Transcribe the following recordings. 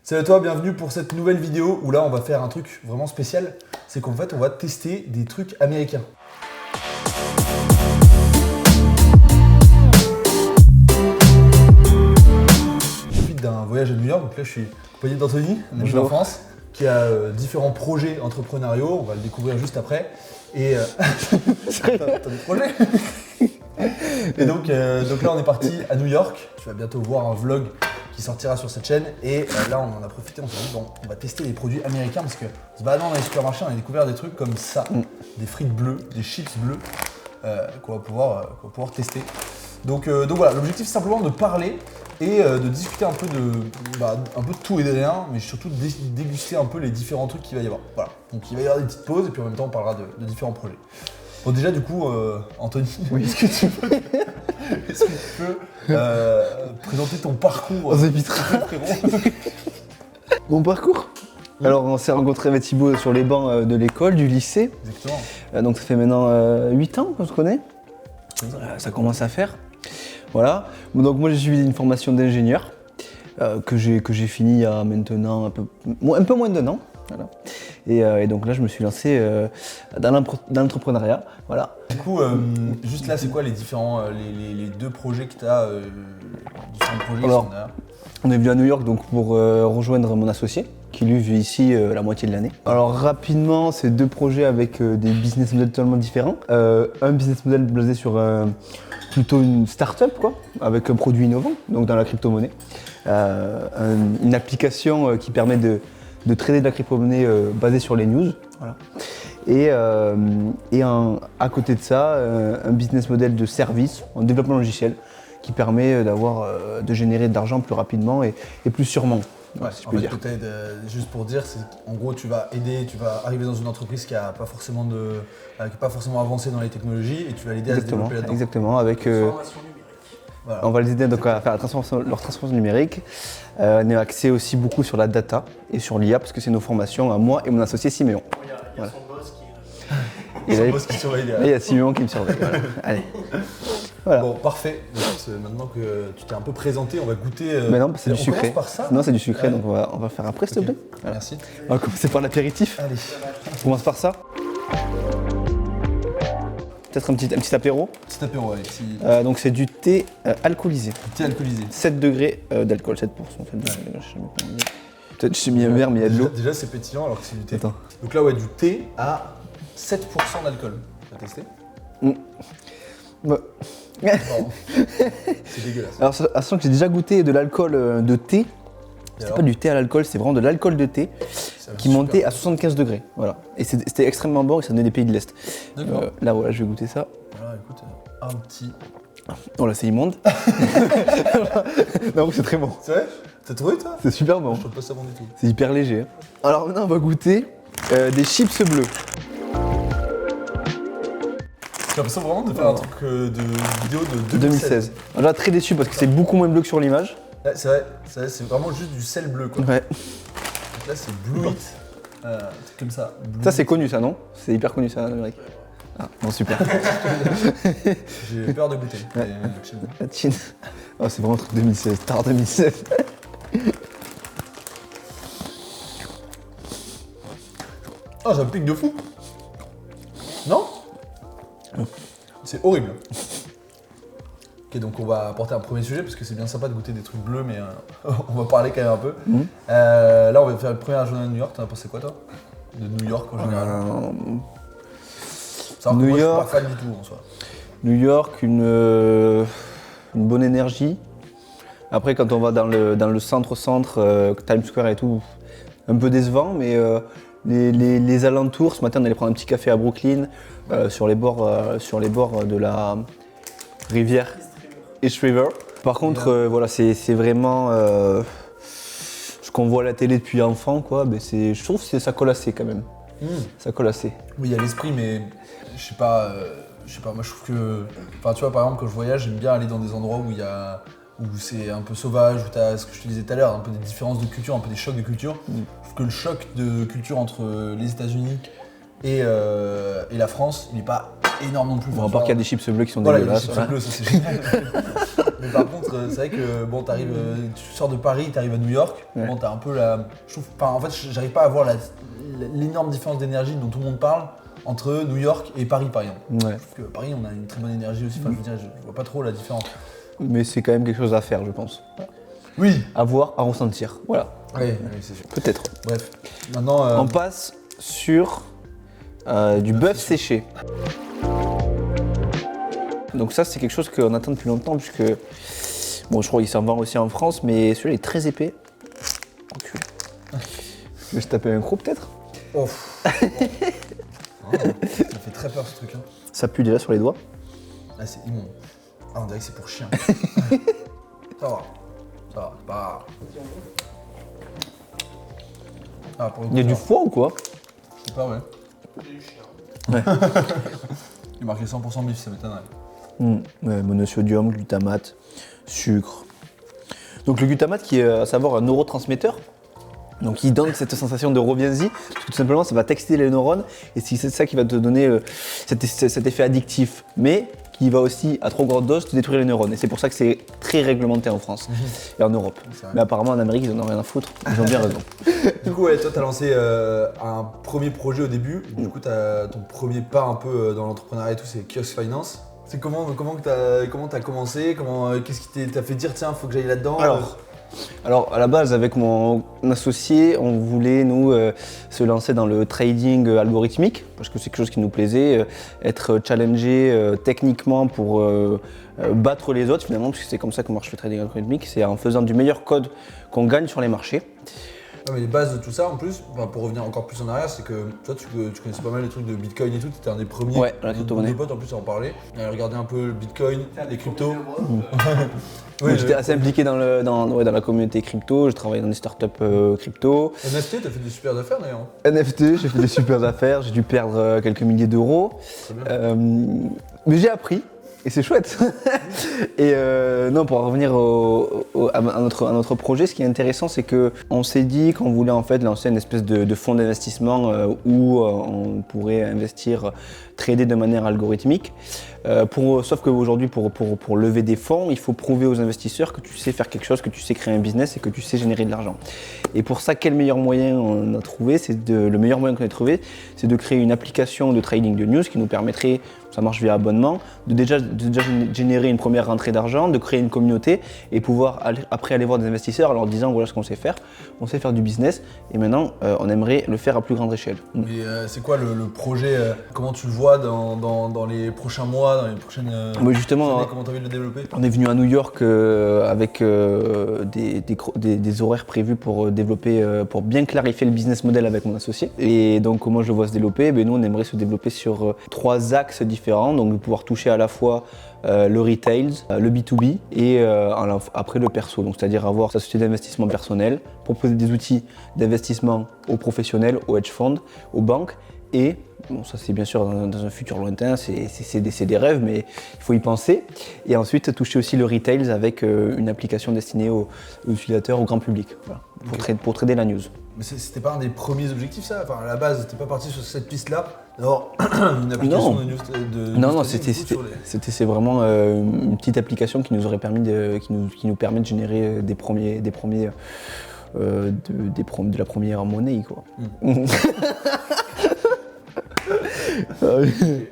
Salut à toi, bienvenue pour cette nouvelle vidéo où là on va faire un truc vraiment spécial. C'est qu'en fait on va tester des trucs américains. Je profite d'un voyage à New York, donc là je suis accompagné d'Anthony, un ami d'enfance, qui a différents projets entrepreneuriaux, on va le découvrir juste après. Et t'as des projets. Et donc là on est parti à New York, tu vas bientôt voir un vlog qui sortira sur cette chaîne et là on en a profité, on s'est dit bon on va tester les produits américains parce que se baladant dans les supermarchés on a découvert des trucs comme ça, des frites bleues, des chips bleues qu'on va pouvoir tester. Donc voilà, l'objectif c'est simplement de parler et de discuter un peu de tout et de rien, mais surtout de déguster un peu les différents trucs qu'il va y avoir. Voilà, donc il va y avoir des petites pauses et puis en même temps on parlera de différents projets. Bon déjà du coup, Anthony, oui. est-ce que tu peux présenter ton parcours Mon parcours Alors on s'est rencontré avec Thibaut sur les bancs de l'école, du lycée. Exactement. Donc ça fait maintenant 8 ans qu'on se connaît. Ça commence à faire. Voilà. Donc moi j'ai suivi une formation d'ingénieur que j'ai fini il y a maintenant un peu moins d'un an. Voilà. Et donc là je me suis lancé dans l'entrepreneuriat. Voilà. Du coup, juste là c'est quoi les différents les deux projets que tu as différents projets Alors, qui sont derrière. On est venu à New York donc pour rejoindre mon associé qui lui vit ici la moitié de l'année. Alors rapidement, c'est deux projets avec des business models totalement différents. Un business model basé sur plutôt une start-up quoi, avec un produit innovant, donc dans la crypto-monnaie. Une application qui permet de trader de la crypto-monnaie basée sur les news. Voilà. Et à côté de ça, un business model de service en développement logiciel qui permet de générer de l'argent plus rapidement et plus sûrement. Ouais, si je en peux fait, dire. peut-être juste pour dire, c'est en gros tu vas arriver dans une entreprise qui n'a pas forcément avancé dans les technologies et tu vas l'aider à se développer là-dedans. Exactement, avec Voilà. on va les aider donc à faire leur transformation numérique. On a axé aussi beaucoup sur la data et sur l'IA parce que c'est nos formations à moi et mon associé Siméon. Il y a son boss qui Boss qui surveille là, il y a Siméon qui me surveille. Voilà. Allez. Voilà. Bon, parfait. Donc, maintenant que tu t'es un peu présenté, on va goûter. Mais non, c'est du on sucré. commence par ça. Non, c'est du sucré, Ouais. donc on va faire après, s'il te plaît. Voilà. Merci. On va commencer par l'apéritif. Allez. On commence par ça. Peut-être un petit apéro. Petit apéro, allez. Petit Donc c'est du thé alcoolisé. thé alcoolisé. 7 degrés d'alcool, 7%. 7 degrés, je sais jamais comment dire. Peut-être je suis mis un verre, mais il y a de l'eau. Déjà, c'est pétillant alors que c'est du thé. Attends. Donc là, ouais, du thé à 7% d'alcool. Tu vas tester? Bah. Pardon. C'est dégueulasse. Alors, sachant que j'ai déjà goûté de l'alcool de thé, c'était pas du thé à l'alcool, c'est vraiment de l'alcool de thé qui montait à 75 degrés. Voilà. Et c'était extrêmement bon et ça venait des pays de l'Est. D'accord. Là, voilà, je vais goûter ça. Voilà, écoute, un petit. Oh là, c'est immonde. Non, c'est très bon. C'est vrai? T'as trouvé toi? C'est super bon. Je trouve pas ça bon du tout. C'est hyper léger. Alors maintenant, on va goûter des chips bleus. J'ai l'impression vraiment de faire un truc de vidéo de 2016. Alors là, très déçu parce que c'est beaucoup moins bleu que sur l'image. Ouais, c'est vrai, c'est vraiment juste du sel bleu quoi. Ouais. Donc là c'est Blue It, un truc comme ça. Blue Ça, c'est It. connu, ça, non? C'est hyper connu, ça, en Amérique. Ah, bon, super. J'ai peur de goûter. Ouais. Mais, chez vous. La Chine. Oh, c'est vraiment un truc 2016, tard 2016. Oh, j'ai un pic de fou. Non? C'est horrible. Ok, donc on va apporter un premier sujet parce que c'est bien sympa de goûter des trucs bleus, mais on va parler quand même un peu. Là, on va faire une première journée de New York. T'en as pensé quoi, toi? De New York en général. New Moi, York. je suis pas fan du tout en soi. New York, une bonne énergie. Après, quand on va dans le centre, Times Square et tout, un peu décevant, mais les alentours, ce matin on allait prendre un petit café à Brooklyn, sur les bords de la rivière East River. Par contre, voilà, c'est vraiment ce qu'on voit à la télé depuis enfant, quoi. Mais je trouve que ça colle assez quand même. Ça colle assez. Oui, il y a l'esprit, mais je sais pas, moi je trouve que. Enfin, tu vois, par exemple, quand je voyage, j'aime bien aller dans des endroits où c'est un peu sauvage, où tu as ce que je te disais tout à l'heure, un peu des différences de culture, un peu des chocs de culture. Je trouve que le choc de culture entre les États-Unis Et la France, il n'est pas énorme non plus. Bon, à part qu'il y a des chips bleus qui sont voilà, il y a des dégueulasses. chips bleus, ça c'est génial. Mais par contre, c'est vrai que bon, tu sors de Paris, tu arrives à New York, Ouais. bon, t'as un peu la. Je trouve, enfin, en fait, j'arrive pas à voir l'énorme différence d'énergie dont tout le monde parle entre New York et Paris, par exemple. Ouais. Je trouve que Paris, on a une très bonne énergie aussi. Enfin, je veux dire, je vois pas trop la différence. Mais c'est quand même quelque chose à faire, je pense. Oui. À voir, à ressentir. Voilà. Oui, c'est sûr. Peut-être. Bref. Maintenant. On passe sur du bœuf séché. Donc ça, c'est quelque chose qu'on attend depuis longtemps, puisque bon, je crois qu'il s'en vend aussi en France, mais celui-là est très épais. Enculé. Je vais se taper un croc peut-être. Oh. Ça fait très peur ce truc. Hein. Ça pue déjà sur les doigts. Ah, c'est immonde. Ah, on dirait que c'est pour chien. Ça va. Ça va. Pas. Ah, pour le coup, Il y a ça du va. foie ou quoi? Je sais pas, ouais. Ouais. Il est marqué 100% bif, ça m'étonnerait. Ouais, monosodium, glutamate, sucre. Donc le glutamate qui est à savoir un neurotransmetteur, donc qui donne cette sensation de reviens-y, parce que tout simplement ça va t'exciter les neurones et c'est ça qui va te donner cet effet addictif, mais qui va aussi à trop grande dose te détruire les neurones. Et c'est pour ça que c'est très réglementé en France et en Europe. C'est vrai. Mais apparemment en Amérique ils en ont rien à foutre, ils ont bien raison. Du coup, ouais, toi, t'as lancé un premier projet au début. Du coup, ton premier pas un peu dans l'entrepreneuriat et tout, c'est Kiosk Finance. C'est comment t'as commencé? Qu'est-ce qui t'a fait dire, tiens, faut que j'aille là-dedans? Alors, à la base, avec mon associé, on voulait, nous, se lancer dans le trading algorithmique, parce que c'est quelque chose qui nous plaisait, être challengé techniquement pour battre les autres, finalement, parce que c'est comme ça que marche le trading algorithmique, c'est en faisant du meilleur code qu'on gagne sur les marchés. Non, mais les bases de tout ça, en plus, pour revenir encore plus en arrière, c'est que toi, tu connaissais pas mal les trucs de Bitcoin et tout. T'étais un des premiers. Ouais, la crypto-monnaie. Mes potes en plus en parlaient. Regardez un peu le Bitcoin, les cryptos. Donc, j'étais assez impliqué dans la communauté crypto, je travaillais dans des startups crypto. NFT, t'as fait des super affaires d'ailleurs. NFT, j'ai fait des super affaires, j'ai dû perdre quelques milliers d'euros. Très bien. Mais j'ai appris. Et c'est chouette. Et non, pour revenir à notre projet, ce qui est intéressant, c'est qu'on s'est dit qu'on voulait en fait lancer une espèce de fonds d'investissement où on pourrait investir, trader de manière algorithmique. Sauf qu'aujourd'hui, pour lever des fonds, il faut prouver aux investisseurs que tu sais faire quelque chose, que tu sais créer un business et que tu sais générer de l'argent. Et pour ça, quel meilleur moyen on a trouvé? Le meilleur moyen qu'on a trouvé, c'est de créer une application de trading de news qui nous permettrait, ça marche via abonnement, de déjà générer une première rentrée d'argent, de créer une communauté et pouvoir après aller voir des investisseurs en leur disant voilà ce qu'on sait faire. On sait faire du business et maintenant on aimerait le faire à plus grande échelle. Et c'est quoi le projet? Comment tu le vois dans les prochains mois, dans les prochaines Mais justement, années? Comment tu as envie de le développer? on est venu à New York avec des horaires prévus pour développer, pour bien clarifier le business model avec mon associé. Et donc comment je le vois se développer? Nous on aimerait se développer sur 3 axes différents, donc de pouvoir toucher à la fois le retail, le B2B et après le perso, donc c'est-à-dire avoir sa société d'investissement personnel, proposer des outils d'investissement aux professionnels, aux hedge funds, aux banques et bon, ça c'est bien sûr dans un futur lointain, c'est des rêves, mais il faut y penser. Et ensuite toucher aussi le retail avec une application destinée aux utilisateurs, au grand public, voilà, pour trader la news. Mais c'était pas un des premiers objectifs ça? Enfin à la base, t'es pas parti sur cette piste-là? D'avoir une application de news Non, trading, du coup, c'est vraiment une petite application qui nous aurait permis qui nous permet de générer de la première monnaie, quoi. Parfait.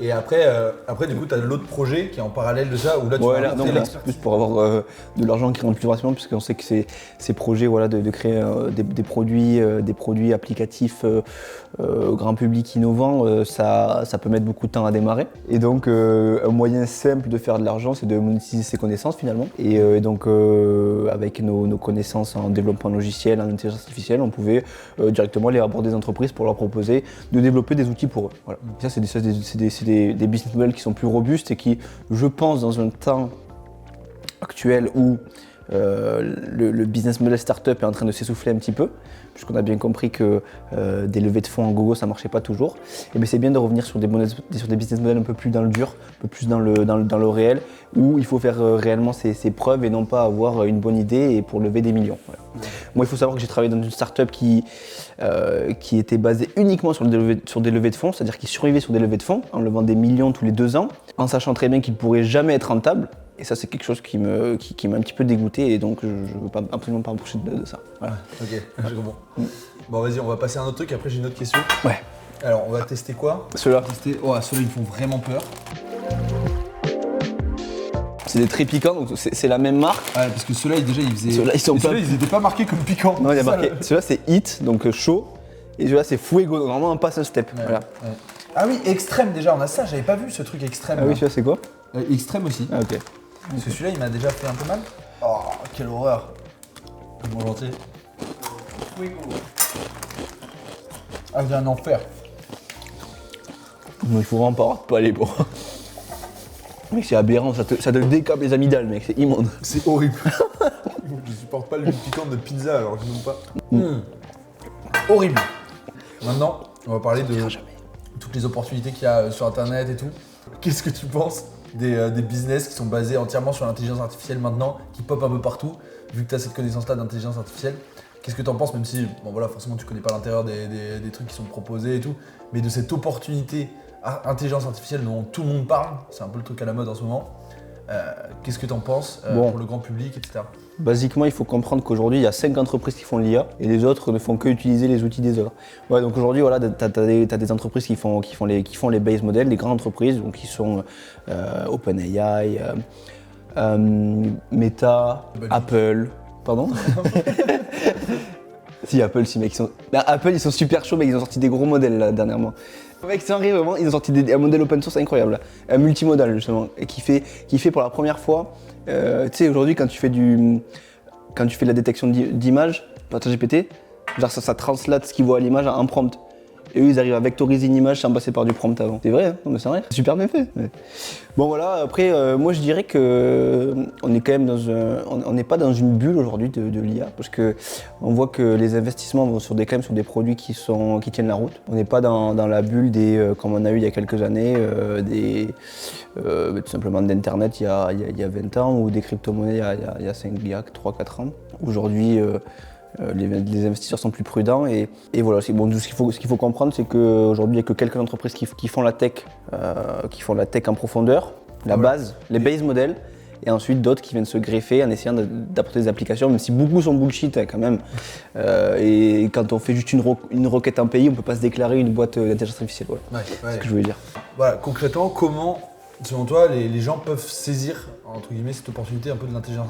Et après du coup, tu as l'autre projet qui est en parallèle de ça, où là tu vas non, là, c'est plus pour avoir de l'argent qui rentre plus rapidement, puisqu'on sait que ces projets de créer des produits applicatifs grand public innovants, ça peut mettre beaucoup de temps à démarrer. Et donc, un moyen simple de faire de l'argent, c'est de monétiser ses connaissances finalement. Et donc, avec nos connaissances en développement logiciel, en intelligence artificielle, on pouvait directement aller aborder des entreprises pour leur proposer de développer des outils pour eux. Voilà. Et ça, c'est des business models qui sont plus robustes et qui, je pense, dans un temps actuel où le business model startup est en train de s'essouffler un petit peu, puisqu'on a bien compris que des levées de fonds en gogo, ça ne marchait pas toujours. Et bien c'est bien de revenir sur des business models un peu plus dans le dur, un peu plus dans le réel, où il faut faire réellement ses preuves et non pas avoir une bonne idée et pour lever des millions. Voilà. Moi, il faut savoir que j'ai travaillé dans une startup qui était basée uniquement sur des levées de fonds, c'est-à-dire qui survivait sur des levées de fonds, en levant des millions tous les 2 ans, en sachant très bien qu'ils ne pourraient jamais être rentables. Et ça, c'est quelque chose qui m'a un petit peu dégoûté et donc je ne veux absolument pas approcher de ça. Voilà. Ok, je comprends. Bon, vas-y, on va passer à un autre truc, après j'ai une autre question. Ouais. Alors, on va tester quoi? Ceux-là. Oh, ceux-là, ils me font vraiment peur. C'est des très piquants, donc c'est la même marque. Ouais, parce que ceux-là, déjà, ils faisaient. Ceux-là, ils étaient pas marqués comme piquants. Non, il y a marqué. Ceux-là, c'est Hit, donc chaud. Et ceux-là, c'est Fuego, donc vraiment on passe un step. Ouais, voilà. ouais. Ah oui, extrême déjà, on a ça, j'avais pas vu ce truc extrême. Ah oui, celui-là, c'est quoi? Extrême aussi. Ah, ok. Parce que celui-là, il m'a déjà fait un peu mal. Oh, quelle horreur. Mon gentil. Ah, c'est un enfer. Mais il faut vraiment pas aller pour. Mec, c'est aberrant, ça te décape les amygdales, mec, c'est immonde. C'est horrible. Je supporte pas l'huile piquante de pizza, alors je n'aime pas. Horrible. Maintenant, on va parler de toutes les opportunités qu'il y a sur Internet et tout. Qu'est-ce que tu penses des business qui sont basés entièrement sur l'intelligence artificielle maintenant, qui pop un peu partout, vu que tu as cette connaissance-là d'intelligence artificielle? Qu'est-ce que tu en penses, même si, bon voilà, forcément tu connais pas l'intérieur des trucs qui sont proposés et tout, mais de cette opportunité intelligence artificielle dont tout le monde parle, c'est un peu le truc à la mode en ce moment. Qu'est-ce que tu en penses pour le grand public, etc. Basiquement, il faut comprendre qu'aujourd'hui, il y a 5 entreprises qui font l'IA et les autres ne font que utiliser les outils des autres. Ouais, donc aujourd'hui, voilà, tu as des entreprises qui font les base models, des grandes entreprises, donc qui sont OpenAI, Meta, Apple. Pardon? Si, Apple, si, mec. Apple, ils sont super chauds, mais ils ont sorti des gros modèles là, dernièrement. Mec, c'est vrai, vraiment, ils ont sorti un modèle open source incroyable, un multimodal justement, et qui fait pour la première fois, tu sais, aujourd'hui, quand tu fais de la détection d'images par ChatGPT, genre ça translate ce qu'il voit à l'image en prompt. Et eux, ils arrivent à vectoriser une image sans passer par du prompt avant. C'est vrai, hein? Non mais c'est vrai, c'est super bien fait. Ouais. Bon voilà, après, moi je dirais que on est quand même on n'est pas dans une bulle aujourd'hui de l'IA, parce que on voit que les investissements vont quand même sur des produits qui tiennent la route. On n'est pas dans la bulle comme on a eu il y a quelques années, tout simplement d'internet il y a 20 ans, ou des crypto-monnaies il y a 3-4 ans. Aujourd'hui, les investisseurs sont plus prudents et voilà. Bon, ce qu'il faut comprendre, c'est qu'aujourd'hui, il n'y a que quelques entreprises qui font la tech en profondeur, la base, les base models, et ensuite d'autres qui viennent se greffer en essayant d'apporter des applications, même si beaucoup sont bullshit quand même. Et quand on fait juste une requête en pays, on ne peut pas se déclarer une boîte d'intelligence artificielle. Voilà. C'est ce que je voulais dire. Voilà, concrètement, comment, selon toi, les gens peuvent saisir, entre guillemets, cette opportunité un peu de l'intelligence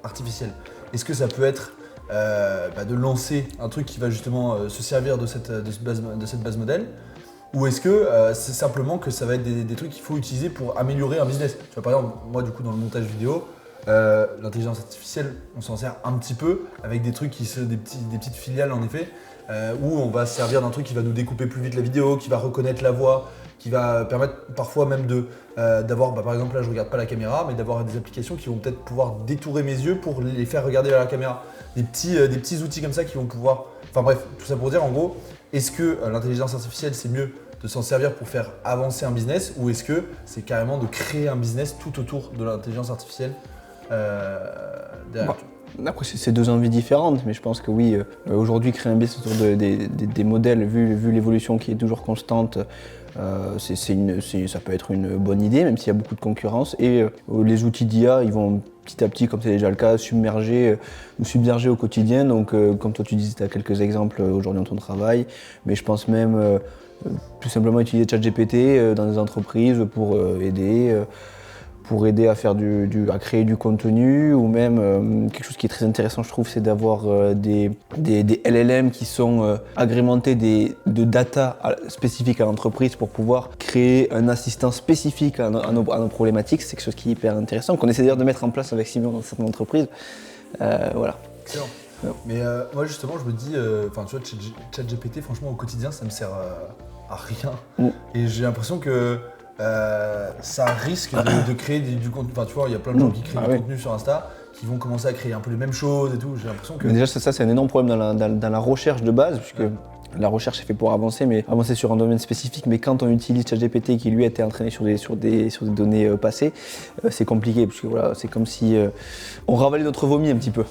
artificielle? Est-ce que ça peut être de lancer un truc qui va justement se servir de cette base modèle, ou est-ce que c'est simplement que ça va être des trucs qu'il faut utiliser pour améliorer un business? Tu vois, par exemple, moi du coup dans le montage vidéo, l'intelligence artificielle, on s'en sert un petit peu avec des trucs des petites filiales en effet, où on va se servir d'un truc qui va nous découper plus vite la vidéo, qui va reconnaître la voix, qui va permettre parfois même d'avoir, par exemple là je regarde pas la caméra, mais d'avoir des applications qui vont peut-être pouvoir détourer mes yeux pour les faire regarder vers la caméra. Des petits outils comme ça qui vont pouvoir... Enfin bref, tout ça pour dire en gros, est-ce que l'intelligence artificielle c'est mieux de s'en servir pour faire avancer un business, ou est-ce que c'est carrément de créer un business tout autour de l'intelligence artificielle derrière? Après, c'est 2 envies différentes, mais je pense que oui, aujourd'hui, créer un business autour des modèles, vu l'évolution qui est toujours constante, ça peut être une bonne idée, même s'il y a beaucoup de concurrence. Et les outils d'IA, ils vont petit à petit, comme c'est déjà le cas, nous submerger au quotidien. Donc, comme toi tu disais, tu as quelques exemples aujourd'hui dans ton travail, mais je pense même tout simplement utiliser ChatGPT dans des entreprises pour aider à faire à créer du contenu, ou même quelque chose qui est très intéressant, je trouve, c'est d'avoir des LLM qui sont agrémentés de data spécifiques à l'entreprise pour pouvoir créer un assistant spécifique à nos problématiques. C'est quelque chose qui est hyper intéressant, qu'on essaie d'ailleurs de mettre en place avec Simon dans certaines entreprises. Voilà. Excellent. Mais moi justement, je me dis, tu vois, ChatGPT, franchement, au quotidien, ça me sert à rien. Et j'ai l'impression que ça risque de créer du contenu. Enfin, tu vois, il y a plein de gens qui créent du contenu sur Insta, qui vont commencer à créer un peu les mêmes choses et tout. J'ai l'impression que. Mais déjà, ça c'est un énorme problème dans la recherche de base, puisque la recherche est faite pour avancer, mais avancer sur un domaine spécifique. Mais quand on utilise ChatGPT qui lui a été entraîné sur des données passées, c'est compliqué, parce que voilà, c'est comme si on ravalait notre vomi un petit peu.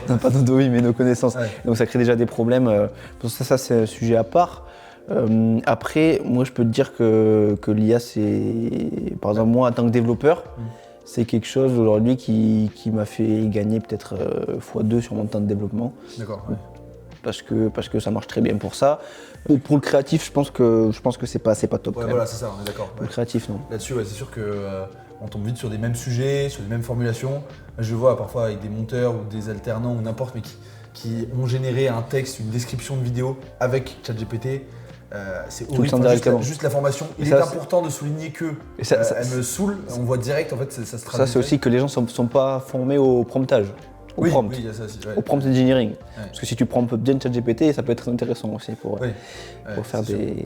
Non, pas notre vomi, mais nos connaissances. Ouais. Donc ça crée déjà des problèmes. Pour ça c'est un sujet à part. Après, moi je peux te dire que l'IA, c'est, par exemple moi en tant que développeur, c'est quelque chose aujourd'hui qui m'a fait gagner peut-être x2 sur mon temps de développement. D'accord. Parce que ça marche très bien pour ça. Pour le créatif, je pense que c'est pas top. Ouais, quand voilà, même. c'est ça, on est d'accord. Pour le créatif, non. Là-dessus, ouais, c'est sûr que on tombe vite sur des mêmes sujets, sur les mêmes formulations. Je vois parfois avec des monteurs ou des alternants ou n'importe, mais qui ont généré un texte, une description de vidéo avec ChatGPT. C'est Tout le horrible. temps Enfin, directement. juste la formation. Il Et est ça, important de souligner que Et ça, elle me saoule. On voit direct, en fait, ça se traduit. ça, c'est aussi que les gens sont pas formés au promptage. Au oui, prompt. oui, il y a ça aussi. Ouais. Au prompt engineering. Parce que si tu promptes bien ChatGPT, ça peut être très intéressant aussi pour faire des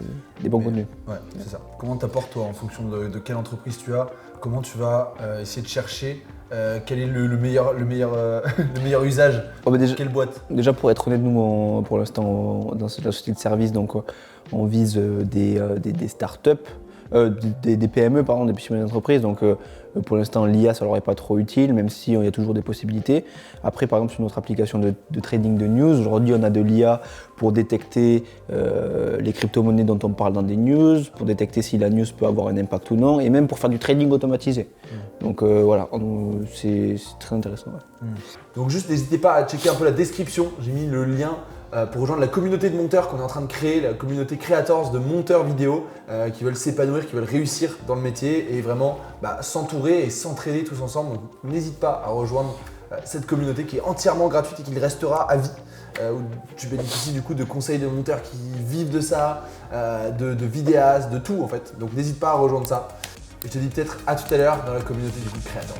bons contenus. Ouais, c'est ça. Comment t'apportes toi en fonction de quelle entreprise tu as? Comment tu vas essayer de chercher quel est le meilleur le meilleur usage? Quelle boîte? Déjà, pour être honnête, nous, pour l'instant, dans la société de service, donc, on vise des startups, des PME, pardon, des petites moyennes entreprises. Donc, pour l'instant, l'IA, ça leur est pas trop utile, même si il y a toujours des possibilités. Après, par exemple, sur notre application de trading de news, aujourd'hui, on a de l'IA pour détecter les crypto-monnaies dont on parle dans des news, pour détecter si la news peut avoir un impact ou non, et même pour faire du trading automatisé. Donc voilà, c'est très intéressant. Ouais. Donc juste n'hésitez pas à checker un peu la description, j'ai mis le lien pour rejoindre la communauté de monteurs qu'on est en train de créer, la communauté creators de monteurs vidéo qui veulent s'épanouir, qui veulent réussir dans le métier et vraiment s'entourer et s'entraider tous ensemble. Donc n'hésite pas à rejoindre cette communauté qui est entièrement gratuite et qui le restera à vie. Où tu bénéficies du coup de conseils de monteurs qui vivent de ça, de vidéastes, de tout en fait. Donc n'hésite pas à rejoindre ça. Et je te dis peut-être à tout à l'heure dans la communauté du coup de Creators.